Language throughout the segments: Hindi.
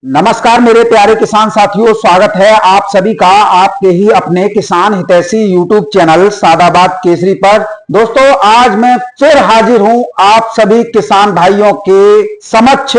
नमस्कार मेरे प्यारे किसान साथियों, स्वागत है आप सभी का आपके ही अपने किसान हितैषी यूट्यूब चैनल सादाबाद केसरी पर। दोस्तों, आज मैं फिर हाजिर हूं आप सभी किसान भाइयों के समक्ष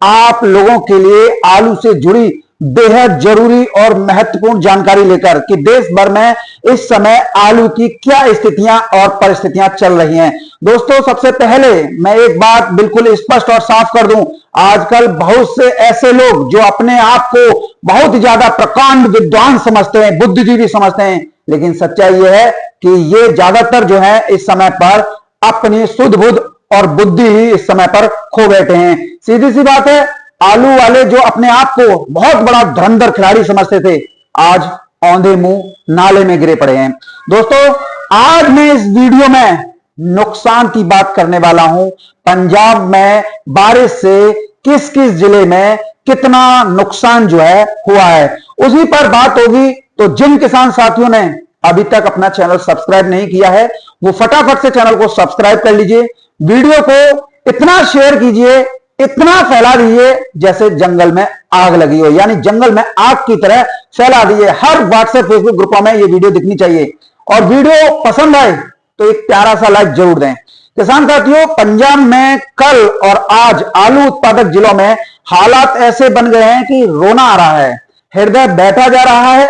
आप लोगों के लिए आलू से जुड़ी बेहद जरूरी और महत्वपूर्ण जानकारी लेकर कि देश भर में इस समय आलू की क्या स्थितियां और परिस्थितियां चल रही हैं। दोस्तों, सबसे पहले मैं एक बात बिल्कुल स्पष्ट और साफ कर दूं, आजकल बहुत से ऐसे लोग जो अपने आप को बहुत ज्यादा प्रकांड विद्वान समझते हैं, बुद्धिजीवी समझते हैं, लेकिन सच्चाई यह है कि ये ज्यादातर जो है इस समय पर अपनी सुध बुध और बुद्धि ही इस समय पर खो बैठे हैं। सीधी सी बात है, आलू वाले जो अपने आप को बहुत बड़ा धुरंधर खिलाड़ी समझते थे, आज औंधे मुंह नाले में गिरे पड़े हैं। दोस्तों, आज मैं इस वीडियो में नुकसान की बात करने वाला हूं। पंजाब में बारिश से किस किस जिले में कितना नुकसान जो है हुआ है, उसी पर बात होगी। तो जिन किसान साथियों ने अभी तक अपना चैनल सब्सक्राइब नहीं किया है, वो फटाफट से चैनल को सब्सक्राइब कर लीजिए। वीडियो को इतना शेयर कीजिए, इतना फैला दीजिए जैसे जंगल में आग लगी हो, यानी जंगल में आग की तरह फैला दीजिए। हर व्हाट्सएप फेसबुक ग्रुपों में ये वीडियो दिखनी चाहिए और वीडियो पसंद आए तो एक प्यारा सा लाइक जरूर दें। किसान साथियों, पंजाब में कल और आज आलू उत्पादक जिलों में हालात ऐसे बन गए हैं कि रोना आ रहा है, हृदय बैठा जा रहा है।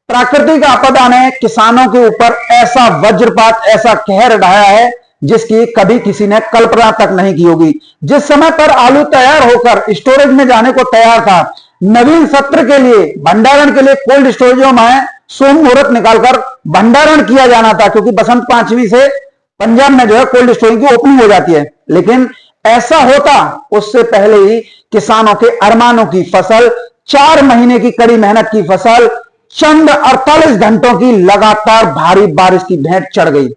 प्राकृतिक आपदा ने किसानों के ऊपर ऐसा वज्रपात, ऐसा कहर ढाया है जिसकी कभी किसी ने कल्पना तक नहीं की होगी। जिस समय पर आलू तैयार होकर स्टोरेज में जाने को तैयार था, नवीन सत्र के लिए भंडारण के लिए कोल्ड स्टोरेजों में सोम मुहूर्त निकालकर भंडारण किया जाना था, क्योंकि बसंत पंचमी से पंजाब में जो है कोल्ड स्टोरेज की ओपनिंग हो जाती है। लेकिन ऐसा होता उससे पहले ही किसानों के अरमानों की फसल, 4 महीने की कड़ी मेहनत की फसल, चंद 48 घंटों की लगातार भारी बारिश की भेंट चढ़ गई।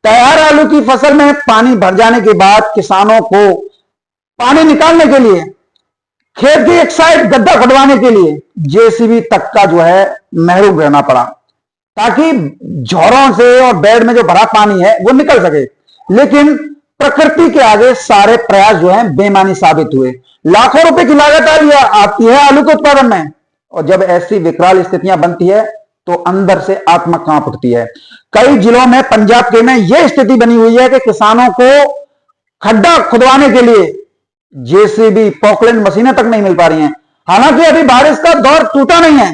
तैयार आलू की फसल में पानी भर जाने के बाद किसानों को पानी निकालने के लिए, खेत की एक साइड गड्ढा खुदवाने के लिए जेसीबी तक का जो है महरूम रहना पड़ा, ताकि झोरों से और बेड में जो भरा पानी है वो निकल सके। लेकिन प्रकृति के आगे सारे प्रयास जो है बेमानी साबित हुए। लाखों रुपए की लागत आती है आलू के उत्पादन में, और जब ऐसी विकराल स्थितियां बनती है तो अंदर से आत्मा कांप उठती है। कई जिलों में, पंजाब के में यह स्थिति बनी हुई है कि किसानों को खड्डा खुदवाने के लिए जेसीबी, पॉकलैंड मशीनें तक नहीं मिल पा रही हैं। हालांकि अभी बारिश का दौर टूटा नहीं है।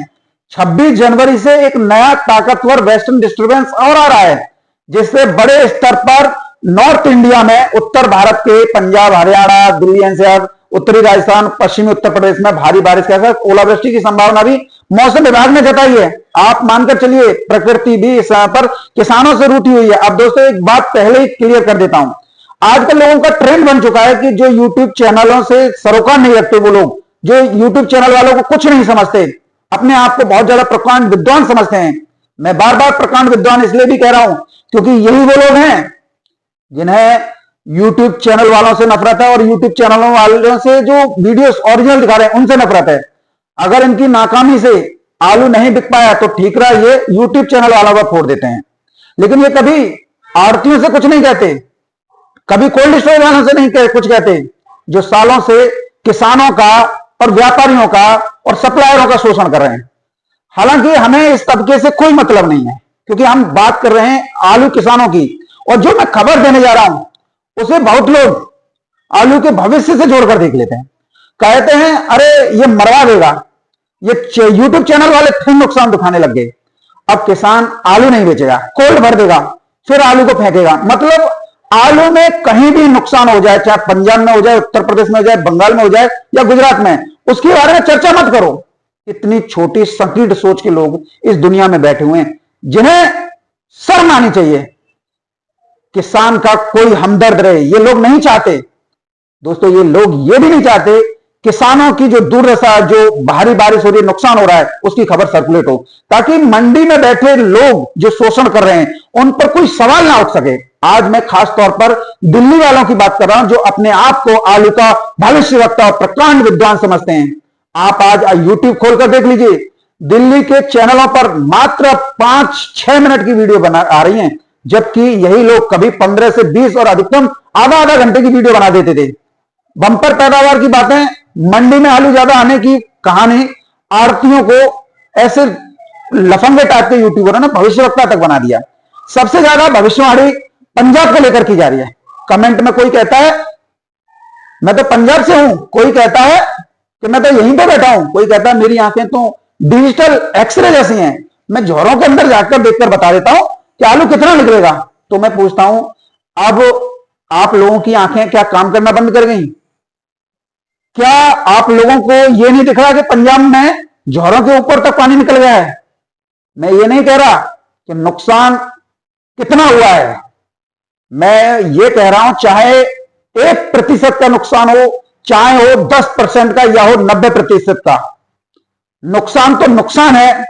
26 जनवरी से एक नया ताकतवर वेस्टर्न डिस्टर्बेंस और आ रहा है, जिससे बड़े स्तर पर नॉर्थ इंडिया में, उत्तर भारत के पंजाब, हरियाणा, दिल्ली एनसीआर, उत्तरी राजस्थान, पश्चिमी उत्तर प्रदेश में भारी बारिश के साथ ओलावृष्टि की संभावना भी मौसम विभाग ने जताई है। आप मानकर चलिए, प्रकृति भी इस समय पर किसानों से रूठी हुई है। अब दोस्तों, एक बात पहले ही क्लियर कर देता हूं, आजकल लोगों का ट्रेंड बन चुका है कि जो यूट्यूब चैनलों से सरोकार नहीं रखते, वो लोग जो यूट्यूब चैनल वालों को कुछ नहीं समझते, अपने आप को बहुत ज्यादा प्रकांड विद्वान समझते हैं। मैं बार बार प्रकांड विद्वान इसलिए भी कह रहा हूं क्योंकि यही वो लोग हैं जिन्हें यूट्यूब चैनल वालों से नफरत है, और यूट्यूब चैनलों वालों से जो वीडियोस ओरिजिनल दिखा रहे हैं उनसे नफरत है। अगर इनकी नाकामी से आलू नहीं बिक पाया तो ठीक रहा, ये यूट्यूब चैनल वालों का फोड़ देते हैं। लेकिन ये कभी आड़तियों से कुछ नहीं कहते, कभी कोल्ड स्टोरेज वालों से नहीं कुछ कहते, जो सालों से किसानों का और व्यापारियों का और सप्लायरों का शोषण कर रहे हैं। हालांकि हमें इस तबके से कोई मतलब नहीं है, क्योंकि हम बात कर रहे हैं आलू किसानों की। और जो मैं खबर देने जा रहा हूं उसे बहुत लोग आलू के भविष्य से जोड़कर देख लेते हैं। कहते हैं अरे ये मरवा देगा, ये यूट्यूब चैनल वाले फिर नुकसान दिखाने लग गए। अब किसान आलू नहीं बेचेगा, कोल्ड भर देगा, फिर आलू को फेंकेगा। मतलब आलू में कहीं भी नुकसान हो जाए, चाहे पंजाब में हो जाए, उत्तर प्रदेश में हो जाए, बंगाल में हो जाए या गुजरात में, उसके बारे में चर्चा मत करो। इतनी छोटी संकीर्ण सोच के लोग इस दुनिया में बैठे हुए हैं, जिन्हें शर्म आनी चाहिए। किसान का कोई हमदर्द रहे, ये लोग नहीं चाहते। दोस्तों, ये लोग ये भी नहीं चाहते किसानों की जो दुर्दशा, जो भारी बारिश हो रही है, नुकसान हो रहा है, उसकी खबर सर्कुलेट हो, ताकि मंडी में बैठे लोग जो शोषण कर रहे हैं उन पर कोई सवाल ना उठ सके। आज मैं खास तौर पर दिल्ली वालों की बात कर रहा हूं, जो अपने आप को आलू का भविष्यवक्ता और प्रकांड विद्वान समझते हैं। आप आज यूट्यूब खोलकर देख लीजिए, दिल्ली के चैनलों पर मात्र 5-6 मिनट की वीडियो बना आ रही हैं, जबकि यही लोग कभी 15 से 20 और अधिकतम आधा घंटे की वीडियो बना देते थे। बंपर पैदावार की बातें, मंडी में आलू ज्यादा आने की कहानी आरतियों को ऐसे लफंगे टाइप के यूट्यूबर ने भविष्यवक्ता तक बना दिया। सबसे ज्यादा भविष्यवाणी पंजाब को लेकर की जा रही है। कमेंट में कोई कहता है मैं तो पंजाब से हूं, कोई कहता है कि मैं तो यहीं पे बैठा हूं, कोई कहता है मेरी आंखें तो डिजिटल एक्सरे जैसी हैं, मैं झोरों के अंदर जाकर देखकर बता देता हूं कि आलू कितना निकलेगा। तो मैं पूछता हूं, अब आप लोगों की आंखें क्या काम करना बंद कर गई? क्या आप लोगों को यह नहीं दिख रहा कि पंजाब में झोरों के ऊपर तक पानी निकल गया है? मैं ये नहीं कह रहा कि नुकसान कितना हुआ है, मैं ये कह रहा हूं चाहे 1% का नुकसान हो, चाहे हो 10% का या हो 90% का, नुकसान तो नुकसान है।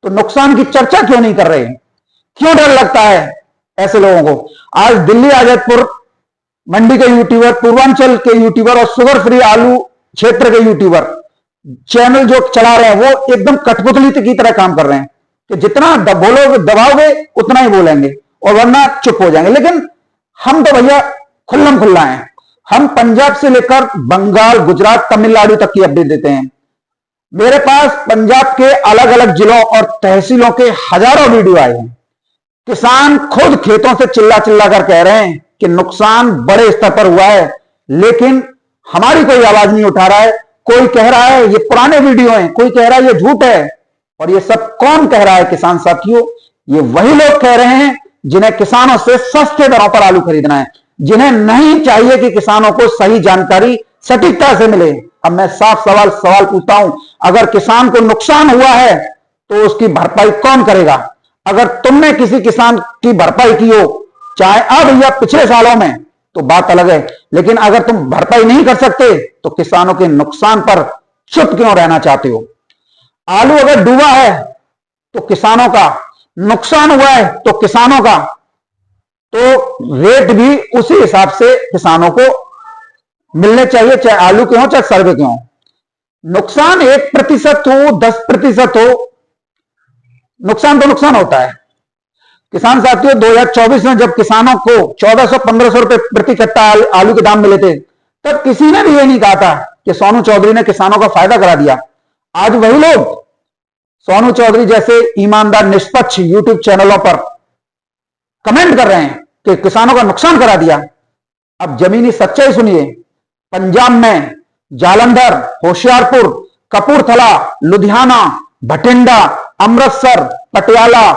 तो नुकसान की चर्चा क्यों नहीं कर रहे? क्यों डर लगता है ऐसे लोगों को? आज दिल्ली आजादपुर मंडी के यूट्यूबर, पूर्वांचल के यूट्यूबर और शुगर फ्री आलू क्षेत्र के यूट्यूबर चैनल जो चला रहे हैं वो एकदम कठपुतली की तरह काम कर रहे हैं कि जितना बोलोगे दबाओगे उतना ही बोलेंगे और वरना चुप हो जाएंगे। लेकिन हम तो भैया खुल्लम खुल्ला हैं। हम पंजाब से लेकर बंगाल, गुजरात, तमिलनाडु तक की अपडेट देते हैं। मेरे पास पंजाब के अलग अलग जिलों और तहसीलों के हजारों वीडियो आए हैं। किसान खुद खेतों से चिल्ला चिल्ला कर कह रहे हैं कि नुकसान बड़े स्तर पर हुआ है, लेकिन हमारी कोई आवाज नहीं उठा रहा है। कोई कह रहा है ये पुराने वीडियो हैं, कोई कह रहा है ये झूठ है। और ये सब कौन कह रहा है किसान साथियों? ये वही लोग कह रहे हैं जिन्हें किसानों से सस्ते दरों पर आलू खरीदना है, जिन्हें नहीं चाहिए कि किसानों को सही जानकारी सटीकता से मिले। अब मैं साफ सवाल पूछता हूं, अगर किसान को नुकसान हुआ है तो उसकी भरपाई कौन करेगा? अगर तुमने किसी किसान की भरपाई की हो, चाहे अब या पिछले सालों में, तो बात अलग है। लेकिन अगर तुम भरपाई नहीं कर सकते तो किसानों के नुकसान पर चुप क्यों रहना चाहते हो? आलू अगर डूबा है तो किसानों का, नुकसान हुआ है तो किसानों का, तो रेट भी उसी हिसाब से किसानों को मिलने चाहिए, चाहे आलू के हो चाहे सर्वे के हो। नुकसान 1% हो, 10% हो, नुकसान तो नुकसान होता है। किसान साथियों, 2024 में जब किसानों को 1400-1500 रुपए प्रति कट्टा आलू के दाम मिले थे, तब किसी ने भी ये नहीं कहा था कि सोनू चौधरी ने किसानों का फायदा करा दिया। आज वही लोग सोनू चौधरी जैसे ईमानदार निष्पक्ष यूट्यूब चैनलों पर कमेंट कर रहे हैं कि किसानों का नुकसान करा दिया। अब जमीनी सच्चाई सुनिए। पंजाब में जालंधर, होशियारपुर, कपूरथला, लुधियाना, भटिंडा, अमृतसर, पटियाला,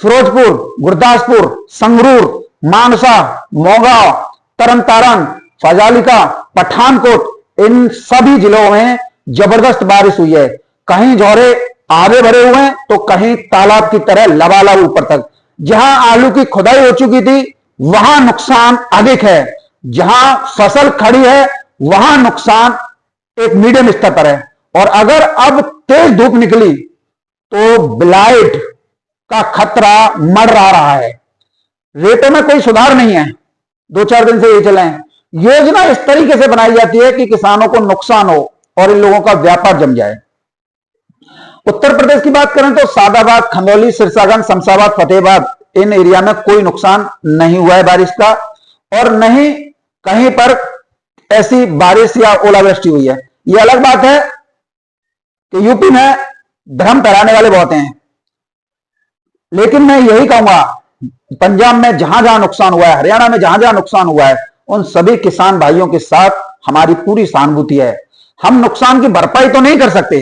फिरोजपुर, गुरदासपुर, संगरूर, मानसा, मोगा, तरनतारन, फाजिल्का, पठानकोट, इन सभी जिलों में जबरदस्त बारिश हुई है। कहीं झोरे आगे भरे हुए हैं तो कहीं तालाब की तरह लबालब ऊपर तक। जहां आलू की खुदाई हो चुकी थी वहां नुकसान अधिक है, जहां फसल खड़ी है वहां नुकसान एक मीडियम स्तर पर है। और अगर अब तेज धूप निकली तो ब्लाइट का खतरा मंडरा रहा है। रेटों में कोई सुधार नहीं है, 2-4 दिन से ये चले हैं। योजना इस तरीके से बनाई जाती है कि किसानों को नुकसान हो और इन लोगों का व्यापार जम जाए। उत्तर प्रदेश की बात करें तो सादाबाद, खंदौली, सिरसागंज, शमशाबाद, फतेहाबाद, इन एरिया में कोई नुकसान नहीं हुआ है बारिश का, और नहीं कहीं पर ऐसी बारिश या ओलावृष्टि हुई है। यह अलग बात है कि यूपी में भ्रम फैलाने वाले बहुत हैं, लेकिन मैं यही कहूंगा पंजाब में जहां जहां नुकसान हुआ है, हरियाणा में जहां जहां नुकसान हुआ है, उन सभी किसान भाइयों के साथ हमारी पूरी सहानुभूति है। हम नुकसान की भरपाई तो नहीं कर सकते,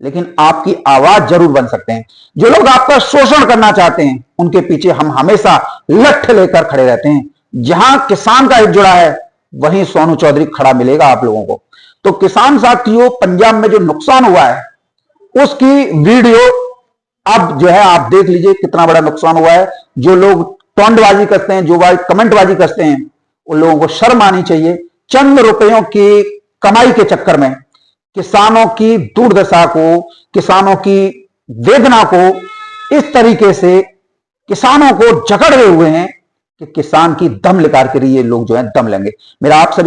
लेकिन आपकी आवाज जरूर बन सकते हैं। जो लोग आपका शोषण करना चाहते हैं उनके पीछे हम हमेशा लठ लेकर खड़े रहते हैं। जहां किसान का हित जुड़ा है वहीं सोनू चौधरी खड़ा मिलेगा आप लोगों को। तो किसान साथियों, पंजाब में जो नुकसान हुआ है उसकी वीडियो अब जो है आप देख लीजिए कितना बड़ा नुकसान हुआ है। जो लोग टोंडबाजी करते हैं, जो कमेंटबाजी करते हैं, उन लोगों को शर्म आनी चाहिए। चंद रुपयों की कमाई के चक्कर में किसानों की दुर्दशा को, किसानों की वेदना को इस तरीके से किसानों को जकड़े हुए हैं कि किसान की दम निकाल कर ये लोग जो है दम लेंगे। मेरा आप सभी